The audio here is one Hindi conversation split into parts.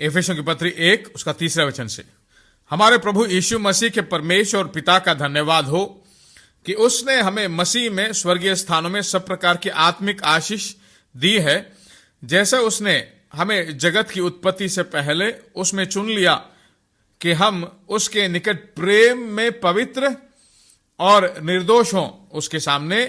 एफेसियों की पत्री 1 उसका 3 वचन से। हमारे प्रभु यीशु मसीह के परमेश्वर और पिता का धन्यवाद हो कि उसने हमें मसीह में स्वर्गीय स्थानों में सब प्रकार की आत्मिक आशीष दी है, जैसे उसने हमें जगत की उत्पत्ति से पहले उसमें चुन लिया कि हम उसके निकट प्रेम में पवित्र और निर्दोष हों। उसके सामने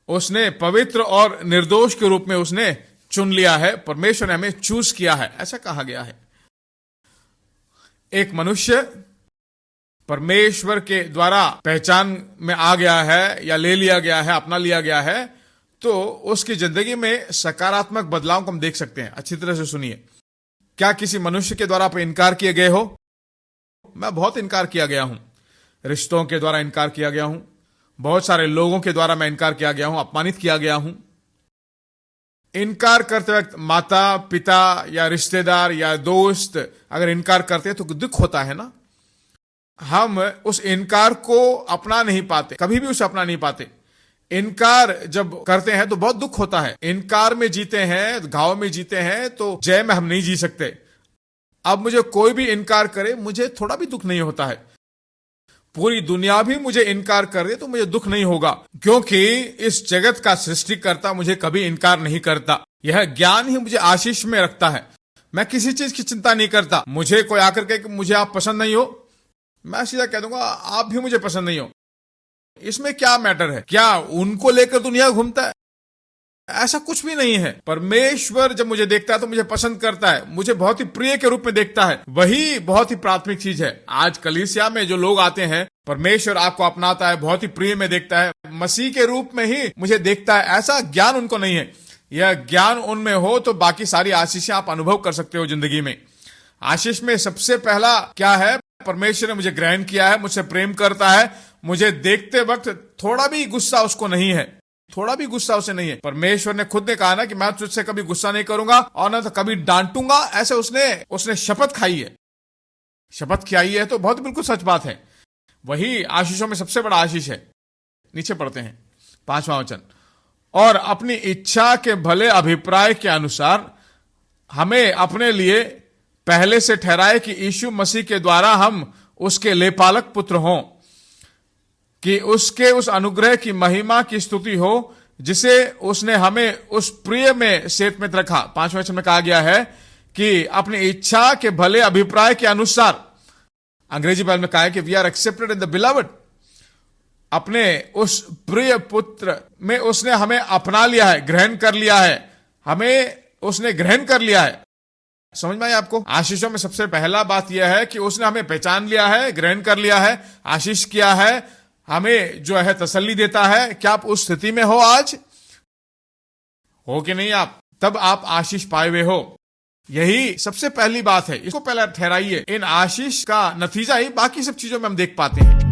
उसने पवित्र और निर्दोष के रूप में उसने चुन लिया है। परमेश्वर ने हमें चूज किया है, ऐसा कहा गया है। एक मनुष्य परमेश्वर के द्वारा पहचान में आ गया है या ले लिया गया है, अपना लिया गया है, तो उसकी जिंदगी में सकारात्मक बदलाव को हम देख सकते हैं। अच्छी तरह से सुनिए। क्या किसी मनुष्य के द्वारा आप इनकार किए गए हो? मैं बहुत इनकार किया गया हूं। रिश्तों के द्वारा इनकार किया गया हूं, बहुत सारे लोगों के द्वारा मैं इनकार किया गया हूं, अपमानित किया गया हूं। इनकार करते वक्त माता पिता या रिश्तेदार या दोस्त अगर इनकार करते हैं तो दुख होता है ना। हम उस इनकार को अपना नहीं पाते, कभी भी उसे अपना नहीं पाते। इनकार जब करते हैं तो बहुत दुख होता है। इनकार में जीते हैं, घाव में जीते हैं, तो जय में हम नहीं जी सकते। अब मुझे कोई भी इनकार करे, मुझे थोड़ा भी दुख नहीं होता है। पूरी दुनिया भी मुझे इनकार करे तो मुझे दुख नहीं होगा, क्योंकि इस जगत का सृष्टिकर्ता मुझे कभी इनकार नहीं करता। यह ज्ञान ही मुझे आशीष में रखता है। मैं किसी चीज की चिंता नहीं करता। मुझे कोई आकर कहे कि मुझे आप पसंद नहीं हो, मैं सीधा कह दूंगा आप भी मुझे पसंद नहीं हो। इसमें क्या मैटर है? क्या उनको लेकर दुनिया घूमता है? ऐसा कुछ भी नहीं है। परमेश्वर जब मुझे देखता है तो मुझे पसंद करता है, मुझे बहुत ही प्रिय के रूप में देखता है। वही बहुत ही प्राथमिक चीज है। आज कलीसिया में जो लोग आते हैं, परमेश्वर आपको अपनाता है, बहुत ही प्रिय में देखता है, मसीह के रूप में ही मुझे देखता है, ऐसा ज्ञान उनको नहीं है। यह ज्ञान उनमें हो तो बाकी सारी आशीषें आप अनुभव कर सकते हो जिंदगी में। आशीष में सबसे पहला क्या है? परमेश्वर ने मुझे ग्रहण किया है, मुझसे प्रेम करता है, मुझे देखते वक्त थोड़ा भी गुस्सा उसको नहीं है, थोड़ा भी गुस्सा उसे नहीं है। परमेश्वर ने खुद ने कहा ना कि मैं तुझसे कभी गुस्सा नहीं करूंगा और ना तो कभी डांटूंगा। ऐसे उसने शपथ खाई है। शपथ खाई है तो बहुत बिल्कुल सच बात है। वही आशीषों में सबसे बड़ा आशीष है। नीचे पढ़ते हैं 5वां वचन। और अपनी इच्छा के भले अभिप्राय के अनुसार हमें अपने लिए पहले से ठहराए कि यीशु मसीह के द्वारा हम उसके लेपालक पुत्र हों, कि उसके उस अनुग्रह की महिमा की स्तुति हो जिसे उसने हमें उस प्रिय में सेतमित रखा। 5वें वचन में कहा गया है कि अपनी इच्छा के भले अभिप्राय के अनुसार। अंग्रेजी बाइबल में कहा है कि we are accepted in the beloved. अपने उस प्रिय पुत्र में उसने हमें अपना लिया है, ग्रहण कर लिया है। हमें उसने ग्रहण कर लिया है। समझ में आई आपको? आशीषों में सबसे पहला बात यह है कि उसने हमें पहचान लिया है, ग्रहण कर लिया है, आशीष किया है, हमें जो है तसल्ली देता है। क्या आप उस स्थिति में हो आज? हो कि नहीं आप? तब आप आशीष पाए हुए हो। यही सबसे पहली बात है। इसको पहले ठहराइए। इन आशीष का नतीजा ही बाकी सब चीजों में हम देख पाते हैं।